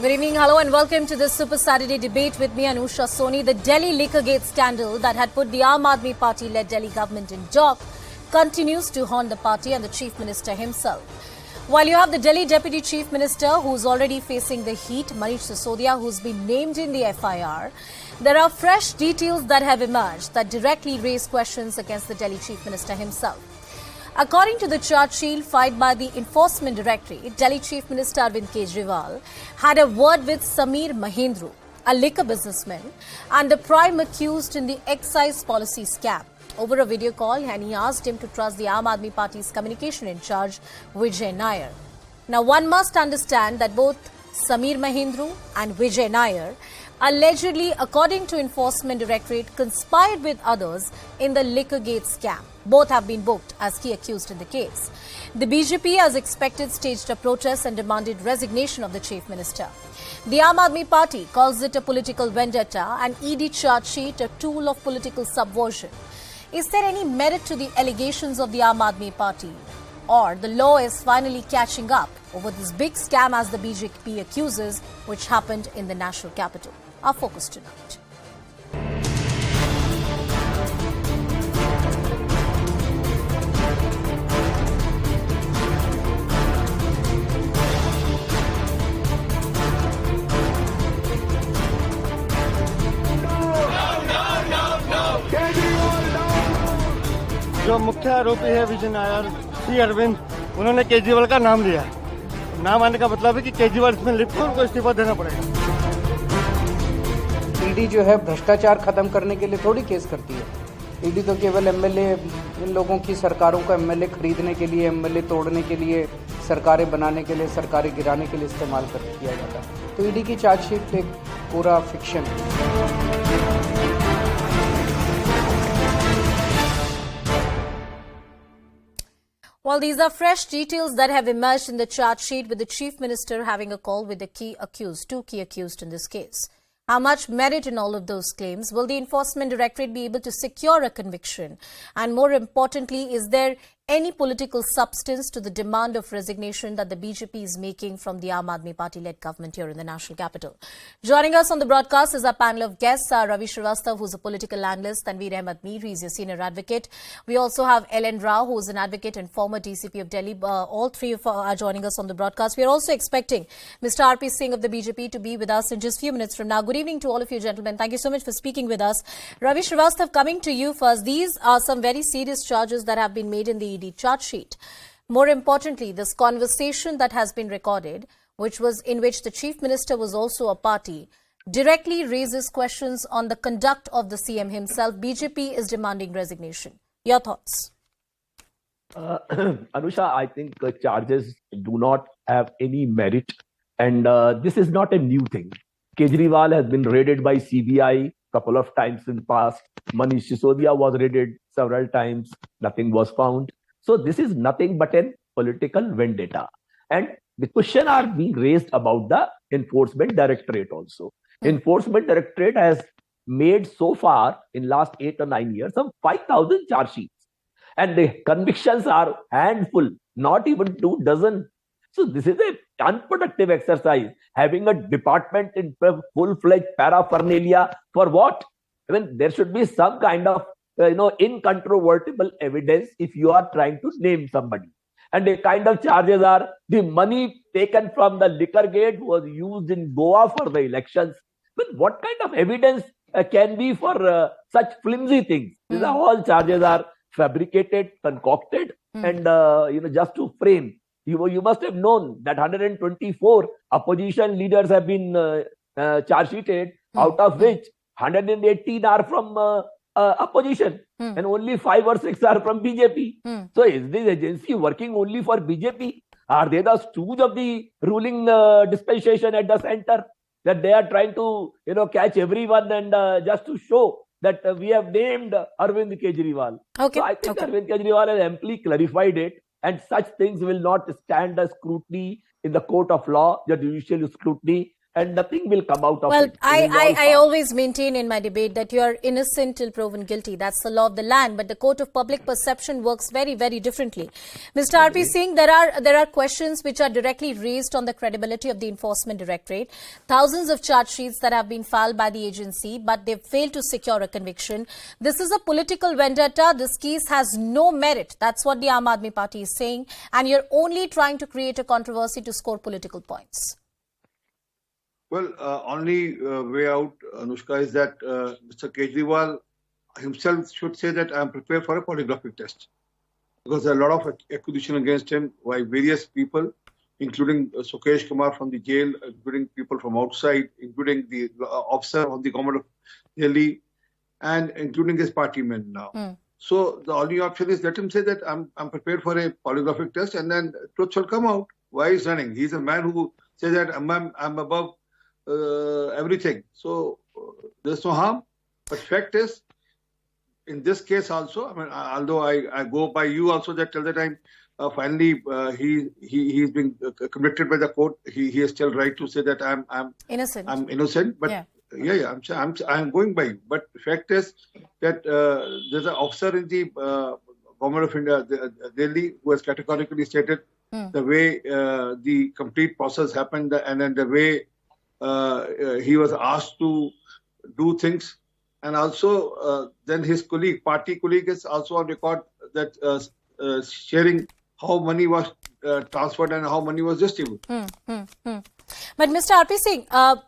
Good evening, hello and welcome to this Super Saturday debate with me, Anusha Soni. The Delhi Liquorgate scandal that had put the Aam Aadmi Party-led Delhi government in dock continues to haunt the party and the Chief Minister himself. While you have the Delhi Deputy Chief Minister who's already facing the heat, Manish Sisodia, who's been named in the FIR, there are fresh details that have emerged that directly raise questions against the Delhi Chief Minister himself. According to the charge sheet filed by the Enforcement Directorate, Delhi Chief Minister Arvind Kejriwal had a word with Sameer Mahendru, a liquor businessman and the prime accused in the excise policy scam, over a video call, and he asked him to trust the Aam Aadmi Party's communication in charge, Vijay Nair. Now, one must understand that both Sameer Mahendru and Vijay Nair allegedly, according to Enforcement Directorate, conspired with others in the Liquorgate scam. Both have been booked as key accused in the case. The BJP, as expected, staged a protest and demanded resignation of the Chief Minister. The Aam Aadmi Party calls it a political vendetta and ED charge sheet a tool of political subversion. Is there any merit to the allegations of the Aam Aadmi Party? Or the law is finally catching up over this big scam, as the BJP accuses, which happened in the national capital? Our focus tonight. जो मुख्य आरोपी है विजय नायर, सी अरविंद, उन्होंने केजरीवाल का नाम लिया। नाम आने का मतलब है कि केजरीवाल इसमें लिप्त है, उनको इस्तीफा देना पड़ेगा। ईडी जो है भ्रष्टाचार खत्म करने के लिए थोड़ी केस करती है। ईडी तो केवल एमएलए, इन लोगों की सरकारों का एमएलए खरीदने के लिए, एमएलए तोड़ने के लिए, सरकारें बनाने के लिए, सरकारें गिराने के लिए इस्तेमाल किया जाता है। तो ईडी की चार्जशीट एक पूरा फिक्शन है। Well, these are fresh details that have emerged in the charge sheet, with the Chief Minister having a call with the two key accused in this case. How much merit in all of those claims? Will the Enforcement Directorate be able to secure a conviction? And more importantly, is there any political substance to the demand of resignation that the BJP is making from the Aam Aadmi Party-led government here in the national capital? Joining us on the broadcast is our panel of guests, Ravi Srivastava, who's a political analyst, Tanveer Ahmed Mir, he's a senior advocate. We also have Ellen Rao, who's an advocate and former DCP of Delhi. All three are joining us on the broadcast. We are also expecting Mr. R.P. Singh of the BJP to be with us in just a few minutes from now. Good evening to all of you gentlemen. Thank you so much for speaking with us. Ravi Srivastava, coming to you first. These are some very serious charges that have been made in the ED charge sheet. More importantly, this conversation that has been recorded, in which the Chief Minister was also a party, directly raises questions on the conduct of the CM himself. BJP is demanding resignation. Your thoughts? Anusha, I think charges do not have any merit, and this is not a new thing. Kejriwal has been raided by CBI couple of times in the past. Manish Sisodia was raided several times. Nothing was found. So this is nothing but a political vendetta. And the question are being raised about the Enforcement Directorate also. Enforcement Directorate has made so far in last 8 or 9 years some 5,000 charge sheets. And the convictions are handful, not even 24. So this is an unproductive exercise, having a department in full-fledged paraphernalia for what? I mean, there should be some kind of incontrovertible evidence if you are trying to name somebody. And the kind of charges are the money taken from the Liquorgate was used in Goa for the elections. But what kind of evidence can be for such flimsy things? These are all charges are fabricated, concocted, and just to frame. You must have known that 124 opposition leaders have been charge sheeted, out of which 118 are from opposition and only 5 or 6 are from BJP. So is this agency working only for BJP? Are they the stooge of the ruling dispensation at the center, that they are trying to catch everyone and just to show that we have named Arvind Kejriwal? Okay. So I think Arvind Kejriwal has amply clarified it, and such things will not stand as scrutiny in the court of law, the judicial scrutiny. and nothing will come out of Well, it. It will all I pass. always maintain in my debate that you are innocent till proven guilty. That's the law of the land. But the court of public perception works very, very differently. Mr. R.P. Singh, there are questions which are directly raised on the credibility of the Enforcement Directorate. Thousands of charge sheets that have been filed by the agency, but they've failed to secure a conviction. This is a political vendetta. This case has no merit. That's what the Aam Aadmi Party is saying. And you're only trying to create a controversy to score political points. Well, only way out, Anushka, is that Mr. Kejriwal himself should say that I am prepared for a polygraphic test. Because there are a lot of accusation against him by various people, including Sukesh Kumar from the jail, including people from outside, including the officer of the government of Delhi, and including his party men now. So the only option is let him say that I'm prepared for a polygraphic test, and then truth shall come out. Why he's running? He's a man who says that I'm above everything. So there's no harm. But fact is, in this case also, I mean, although I go by you also that till the time finally he's been convicted by the court, he has still right to say that I'm Innocent. I'm innocent. But I'm going by you. But fact is that there's an officer in the government of India, Delhi, who has categorically stated the way the complete process happened, and then the way he was asked to do things, and also then his party colleague is also on record that sharing how money was transferred and how money was distributed. But Mr. R.P. Singh,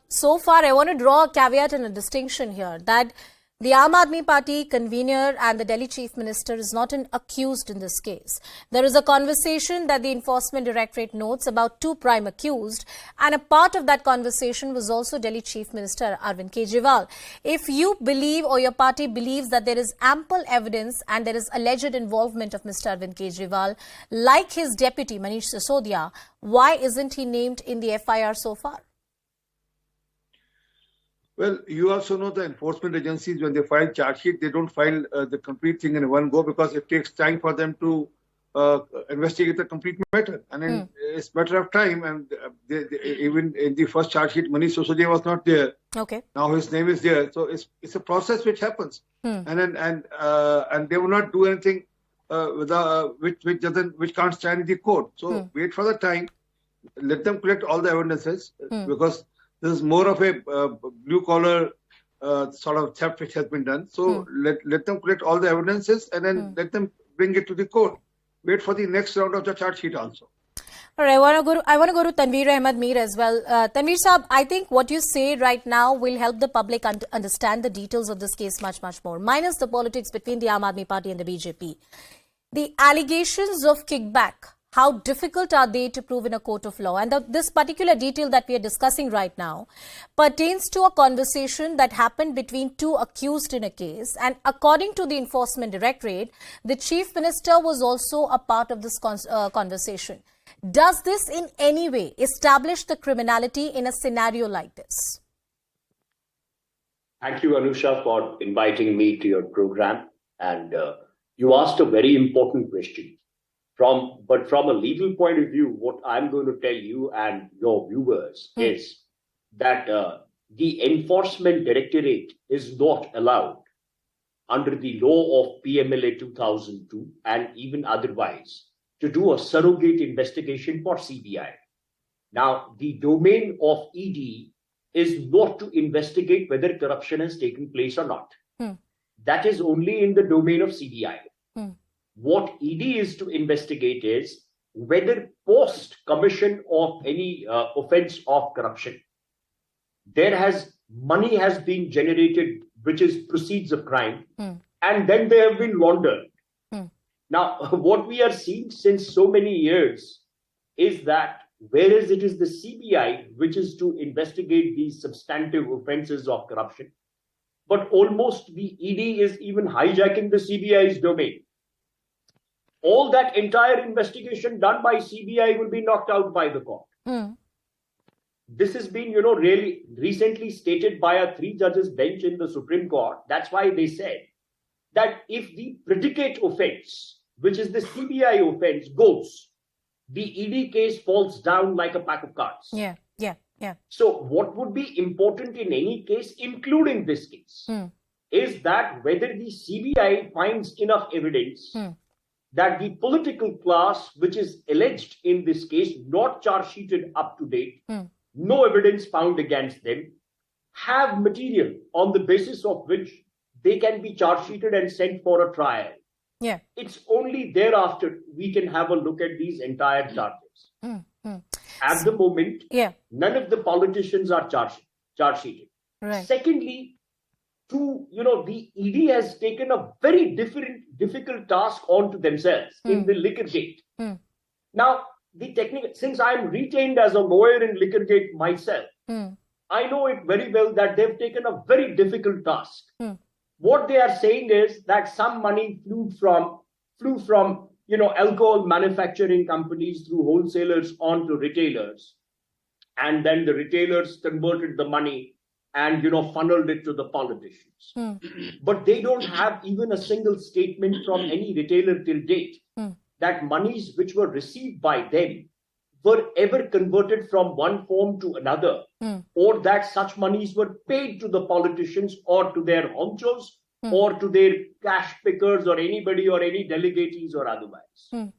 so far I want to draw a caveat and a distinction here that the Aam Aadmi Party convener and the Delhi Chief Minister is not an accused in this case. There is a conversation that the Enforcement Directorate notes about two prime accused, and a part of that conversation was also Delhi Chief Minister Arvind Kejriwal. If you believe or your party believes that there is ample evidence and there is alleged involvement of Mr. Arvind Kejriwal, like his deputy Manish Sisodia, why isn't he named in the FIR so far? Well, you also know the enforcement agencies, when they file charge sheet, they don't file the complete thing in one go because it takes time for them to investigate the complete matter. And then it's a matter of time. And even in the first charge sheet, Manish Sisodia was not there. Okay. Now his name is there. So it's a process which happens. And they will not do anything which can't stand in the court. So wait for the time. Let them collect all the evidences because this is more of a blue-collar sort of theft which has been done. So let them collect all the evidences and then let them bring it to the court. Wait for the next round of the charge sheet also. All right, I want to go to Tanveer Ahmed Mir as well. Tanveer Saab, I think what you say right now will help the public understand the details of this case much, much more, minus the politics between the Aam Aadmi Party and the BJP. The allegations of kickback, how difficult are they to prove in a court of law? And this particular detail that we are discussing right now pertains to a conversation that happened between two accused in a case. And according to the Enforcement Directorate, the Chief Minister was also a part of this conversation. Does this in any way establish the criminality in a scenario like this? Thank you, Anusha, for inviting me to your program. And you asked a very important question. But from a legal point of view, what I'm going to tell you and your viewers is that the Enforcement Directorate is not allowed under the law of PMLA 2002 and even otherwise to do a surrogate investigation for CBI. Now, the domain of ED is not to investigate whether corruption has taken place or not. That is only in the domain of CBI. What ED is to investigate is whether post commission of any offense of corruption, money has been generated, which is proceeds of crime, and then they have been laundered. Now, what we are seeing since so many years is that whereas it is the CBI which is to investigate these substantive offenses of corruption, but almost the ED is even hijacking the CBI's domain. All that entire investigation done by CBI will be knocked out by the court. This has been, really recently stated by a 3-judges bench in the Supreme Court. That's why they said that if the predicate offense, which is the CBI offense, goes, the ED case falls down like a pack of cards. Yeah. Yeah. So what would be important in any case, including this case, is that whether the CBI finds enough evidence that the political class, which is alleged in this case, not charge sheeted up to date, no evidence found against them, have material on the basis of which they can be charge sheeted and sent for a trial. Yeah. It's only thereafter we can have a look at these entire charges. At the moment, none of the politicians are charge sheeted. Right. Secondly, the ED has taken a very difficult task onto themselves in the Liquorgate. Now, since I am retained as a lawyer in Liquorgate myself, I know it very well that they've taken a very difficult task. What they are saying is that some money flew from alcohol manufacturing companies through wholesalers onto retailers, and then the retailers converted the money and funneled it to the politicians. But they don't have even a single statement from any retailer till date that monies which were received by them were ever converted from one form to another, or that such monies were paid to the politicians or to their honchos or to their cash pickers or anybody or any delegatees or otherwise.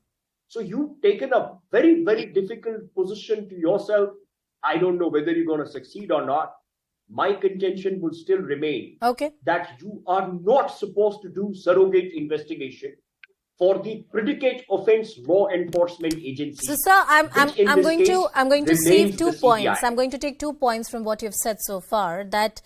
So you've taken a very, very difficult position to yourself. I don't know whether you're going to succeed or not. My contention would still remain that you are not supposed to do surrogate investigation for the predicate offense law enforcement agency. So, sir, I'm going to save 2 points. I'm going to take 2 points from what you've said so far, that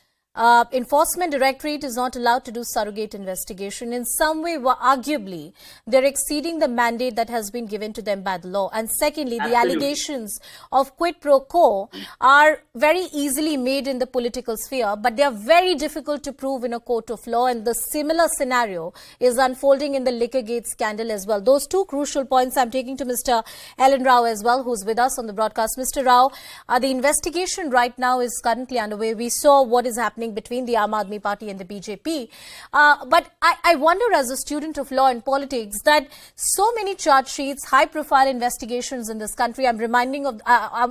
Enforcement Directorate is not allowed to do surrogate investigation. In some way, arguably, they're exceeding the mandate that has been given to them by the law. And secondly, the allegations of quid pro quo are very easily made in the political sphere, but they are very difficult to prove in a court of law. And the similar scenario is unfolding in the Liquorgate scandal as well. Those two crucial points I'm taking to Mr. Ellen Rao as well, who's with us on the broadcast. Mr. Rao, the investigation right now is currently underway. We saw what is happening between the Aam Aadmi Party and the BJP. But I wonder, as a student of law and politics, that so many charge sheets, high-profile investigations in this country. I'm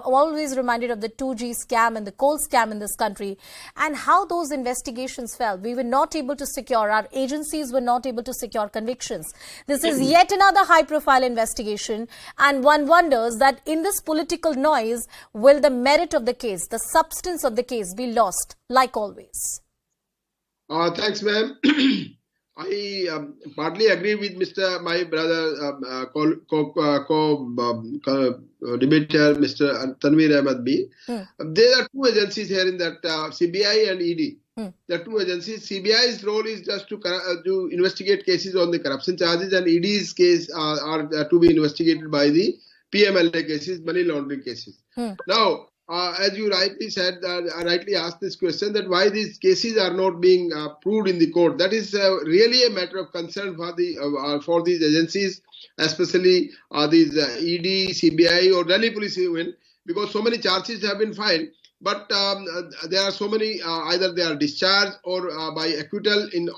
always reminded of the 2G scam and the coal scam in this country, and how those investigations fell. We were not able to secure, our agencies were not able to secure convictions. This is yet another high-profile investigation, and one wonders that in this political noise, will the merit of the case, the substance of the case, be lost, like always? Thanks, ma'am. I partly agree with my brother, debater, Mr. Tanveer Ahmed B. There are two agencies here in that, CBI and ED. There are two agencies. CBI's role is just to investigate cases on the corruption charges, and ED's case are to be investigated by the PMLA cases, money laundering cases. Now, as you rightly said, rightly asked this question, that why these cases are not being proved in the court. That is really a matter of concern for these agencies, especially these ED, CBI or Delhi police even, because so many charges have been filed. But there are so many, either they are discharged or by acquittal in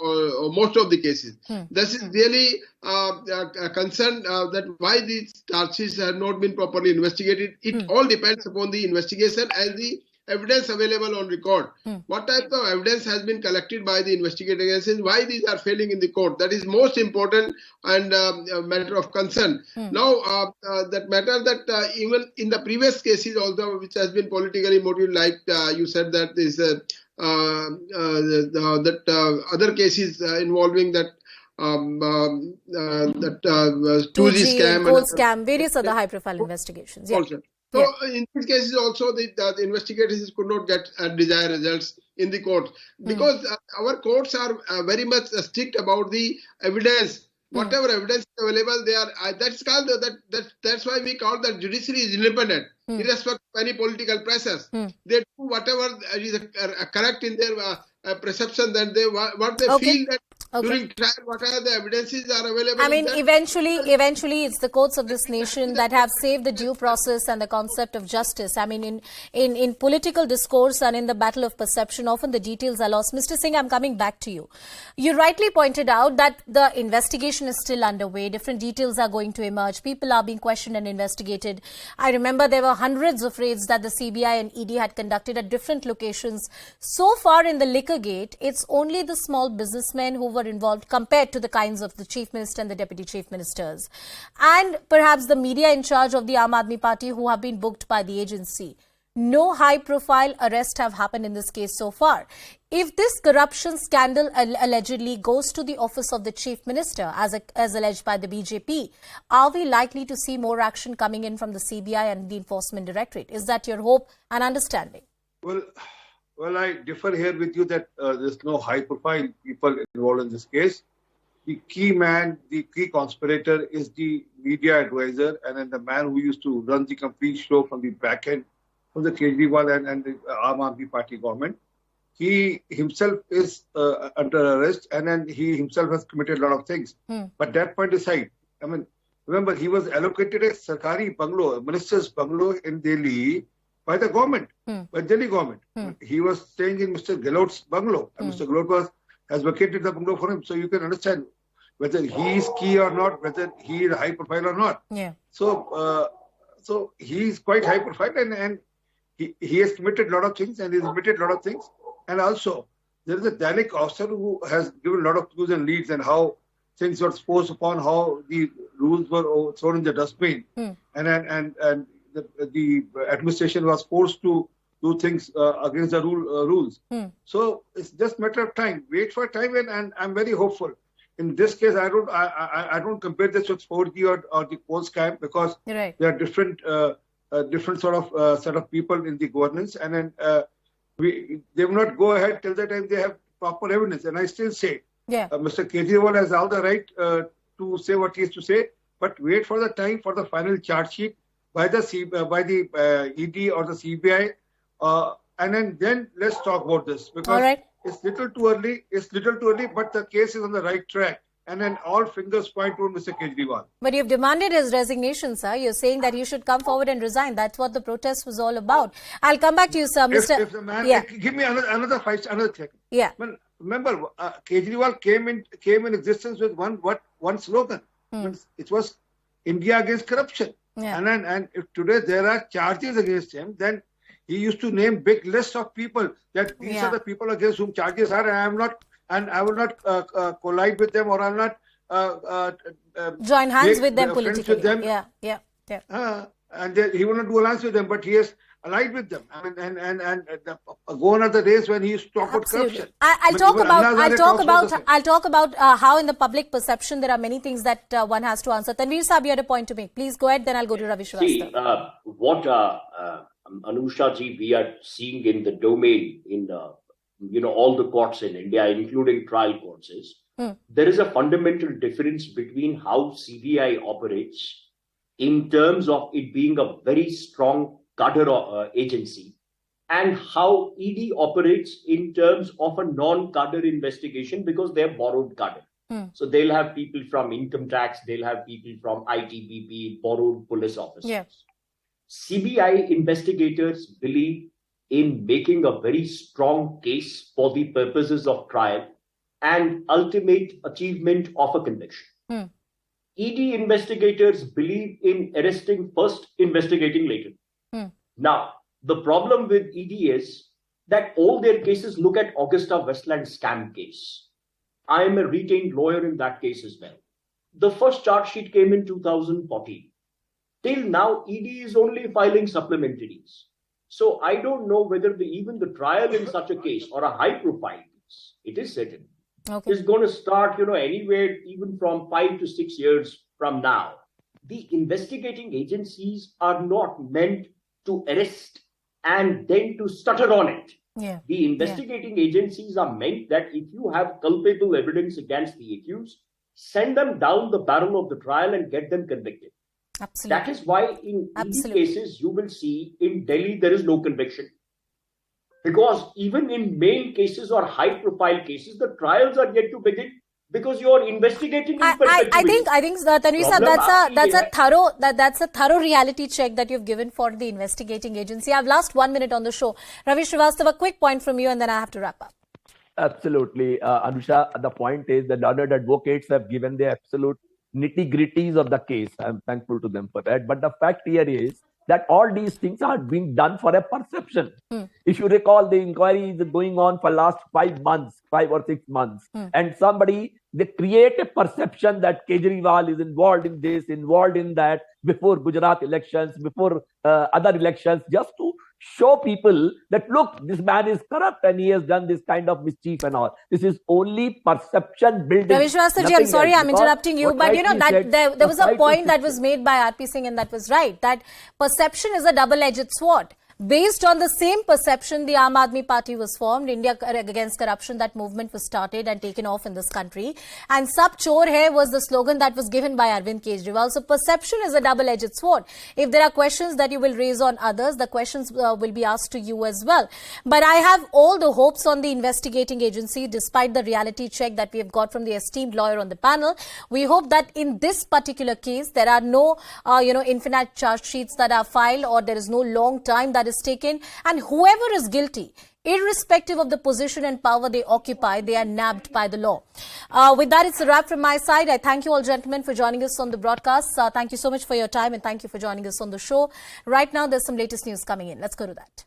most of the cases. This is really a concern that why these charges have not been properly investigated. It all depends upon the investigation and the evidence available on record. What type of evidence has been collected by the investigating agencies? Why these are failing in the court? That is most important and a matter of concern. Now, that matter that even in the previous cases also, which has been politically motivated, like you said that is other cases involving that 2G scam, coal scam, various other high-profile investigations. Yeah. So in these cases also, the investigators could not get desired results in the court, because our courts are very much strict about the evidence. Whatever evidence is available, they are. That's called that's why we call that judiciary is independent, irrespective of any political pressures. They do whatever is correct in their perception, that what they feel that Okay. During trial, what are the evidences are available? I mean, in that? eventually, it's the courts of this nation that have saved the due process and the concept of justice. I mean, in political discourse and in the battle of perception, often the details are lost. Mr. Singh, I'm coming back to you. You rightly pointed out that the investigation is still underway. Different details are going to emerge. People are being questioned and investigated. I remember there were hundreds of raids that the CBI and ED had conducted at different locations. So far in the liquor gate, it's only the small businessmen who were involved compared to the kinds of the Chief Minister and the Deputy Chief Ministers, and perhaps the media in charge of the Aam Aadmi Party who have been booked by the agency. No high-profile arrests have happened in this case so far. If this corruption scandal allegedly goes to the office of the Chief Minister, as alleged by the BJP, are we likely to see more action coming in from the CBI and the Enforcement Directorate? Is that your hope and understanding? Well, I differ here with you that there's no high-profile people involved in this case. The key man, the key conspirator is the media advisor and then the man who used to run the complete show from the back end of the Kejriwal and the Aam Aadmi Party government. He himself is under arrest and then he himself has committed a lot of things. But that point aside, I mean, remember, he was allocated a Sarkari bungalow, a minister's bungalow in Delhi by the government, by Delhi government. He was staying in Mr. Gehlot's bungalow, and Mr. Gehlot has vacated the bungalow for him. So you can understand whether he is key or not, whether he is high profile or not. Yeah. So he is quite high profile, and he has committed a lot of things, and he's admitted a lot of things. And also, there is a Dainik officer who has given a lot of clues and leads and how things were forced upon, how the rules were thrown in the dustbin, and the administration was forced to do things against the rules. So it's just a matter of time. Wait for time, and I'm very hopeful. In this case, I don't compare this with 4G or the poll scam because there are different sort of set of people in the governance, and then they will not go ahead till the time they have proper evidence. And I still say, Mr. Kejriwal has all the right to say what he has to say, but wait for the time for the final charge sheet by the ED or the CBI, and then let's talk about this because it's little too early. It's little too early, but the case is on the right track, and then all fingers point to Mr. Kejriwal. But you've demanded his resignation, sir. You're saying that he should come forward and resign. That's what the protest was all about. I'll come back to you, sir. If the man, give me another second. Yeah. Well, remember, Kejriwal came in existence with one slogan. It was India against corruption. Yeah. And if today there are charges against him, then he used to name big lists of people that these are the people against whom charges are, and I will not collide with them, or I'll not join hands with them politically. With them. Yeah. And he will not do alliance with them, but he has allied with them. I mean, and gone are the days when he used to talk about corruption. I'll talk about how in the public perception there are many things that one has to answer. Tanveer Saab, you had a point to make. Please go ahead, then I'll go to Ravi Srivastava. See, what Anusha ji, we are seeing in the domain in all the courts in India, including trial courts, is there is a fundamental difference between how CBI operates in terms of it being a very strong cadre agency and how ED operates in terms of a non-cadre investigation because they're borrowed cadre. So they'll have people from income tax, they'll have people from ITBP, borrowed police officers. Yeah. CBI investigators believe in making a very strong case for the purposes of trial and ultimate achievement of a conviction. ED investigators believe in arresting first, investigating later. Now, the problem with ED is that all their cases look at Augusta Westland scam case. I am a retained lawyer in that case as well. The first charge sheet came in 2014. Till now, ED is only filing supplementaries. So I don't know whether even the trial in such a case or a high-profile case, it is certain, is going to start, anywhere even from 5 to 6 years from now. The investigating agencies are not meant to arrest and then to stutter on it. The investigating agencies are meant that if you have culpable evidence against the accused, send them down the barrel of the trial and get them convicted. Absolutely. That is why in these cases you will see in Delhi there is no conviction. Because even in main cases or high profile cases, the trials are yet to begin. because you are investigating in I perpetuity. think Tanvi sir, that's a thorough reality check that you've given for the investigating agency. I've last 1 minute on the show. Ravi Srivastava, a quick point from you, and then I have to wrap up. Absolutely. Anusha, the point is the learned advocates have given the absolute nitty-gritties of the case. I'm thankful to them for that. But the fact here is that all these things are being done for a perception. If you recall, the inquiry is going on for last 5 months, 5 or 6 months. And they create a perception that Kejriwal is involved in this, involved in that, before Gujarat elections, before other elections, just to show people that, look, this man is corrupt and he has done this kind of mischief and all. This is only perception building. Ravi Srivastava, I'm sorry I'm interrupting you, but you know that there was a point that was made by RP Singh, and that was right, that perception is a double-edged sword. Based on the same perception, the Aam Aadmi Party was formed. India Against Corruption, that movement was started and taken off in this country. And Sab Chor Hai was the slogan that was given by Arvind Kejriwal. So perception is a double-edged sword. If there are questions that you will raise on others, the questions will be asked to you as well. But I have all the hopes on the investigating agency, despite the reality check that we have got from the esteemed lawyer on the panel. We hope that in this particular case, there are no, infinite charge sheets that are filed, or there is no long time that is taken, and whoever is guilty, irrespective of the position and power they occupy, they are nabbed by the law. With that, it's a wrap from my side. I thank you all, gentlemen, for joining us on the broadcast. Thank you so much for your time, and thank you for joining us on the show. Right now, there's some latest news coming in. Let's go to that.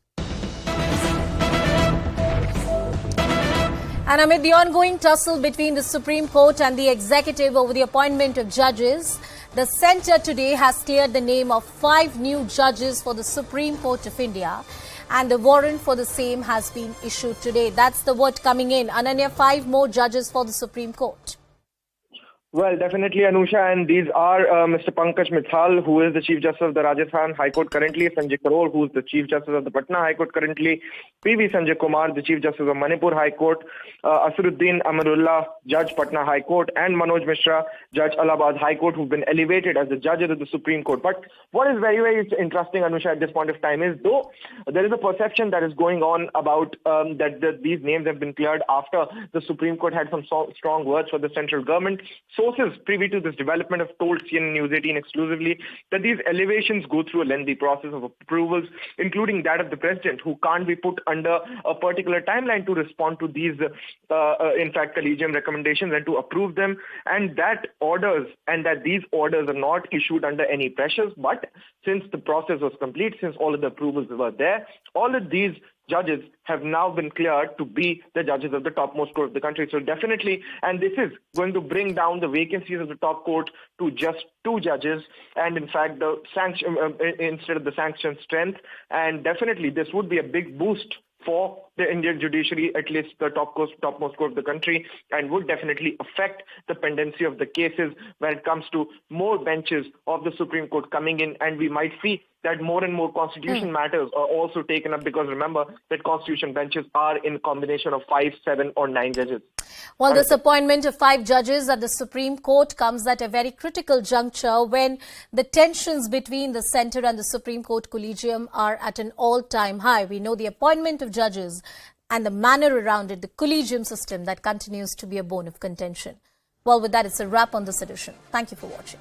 And amid the ongoing tussle between the Supreme Court and the executive over the appointment of judges, the centre today has cleared the name of 5 new judges for the Supreme Court of India, and the warrant for the same has been issued today. That's the word coming in. Ananya, 5 more judges for the Supreme Court. Well, definitely, Anusha, and these are Mr. Pankaj Mithal, who is the Chief Justice of the Rajasthan High Court currently, Sanjay Karol, who is the Chief Justice of the Patna High Court currently, P.V. Sanjay Kumar, the Chief Justice of Manipur High Court, Asruddin Amarullah, Judge Patna High Court, and Manoj Mishra, Judge Allahabad High Court, who've been elevated as the judges of the Supreme Court. But what is very, very interesting, Anusha, at this point of time is, though there is a perception that is going on about that these names have been cleared after the Supreme Court had some strong words for the central government, sources privy to this development have told CNN News 18 exclusively that these elevations go through a lengthy process of approvals, including that of the president, who can't be put under a particular timeline to respond to these, collegium recommendations and to approve them, and that these orders are not issued under any pressures. But since the process was complete, since all of the approvals were there, all of these judges have now been cleared to be the judges of the topmost court of the country. So definitely, and this is going to bring down the vacancies of the top court to just 2 judges, and in fact, the sanction instead of the sanction strength. And definitely, this would be a big boost for the Indian judiciary, at least the topmost court of the country, and would definitely affect the pendency of the cases when it comes to more benches of the Supreme Court coming in. And we might see that more and more constitution matters are also taken up, because remember that constitution benches are in combination of 5, 7 or 9 judges. Well, this appointment of 5 judges at the Supreme Court comes at a very critical juncture when the tensions between the centre and the Supreme Court collegium are at an all-time high. We know the appointment of judges and the manner around it, the collegium system, that continues to be a bone of contention. Well, with that, it's a wrap on this edition. Thank you for watching.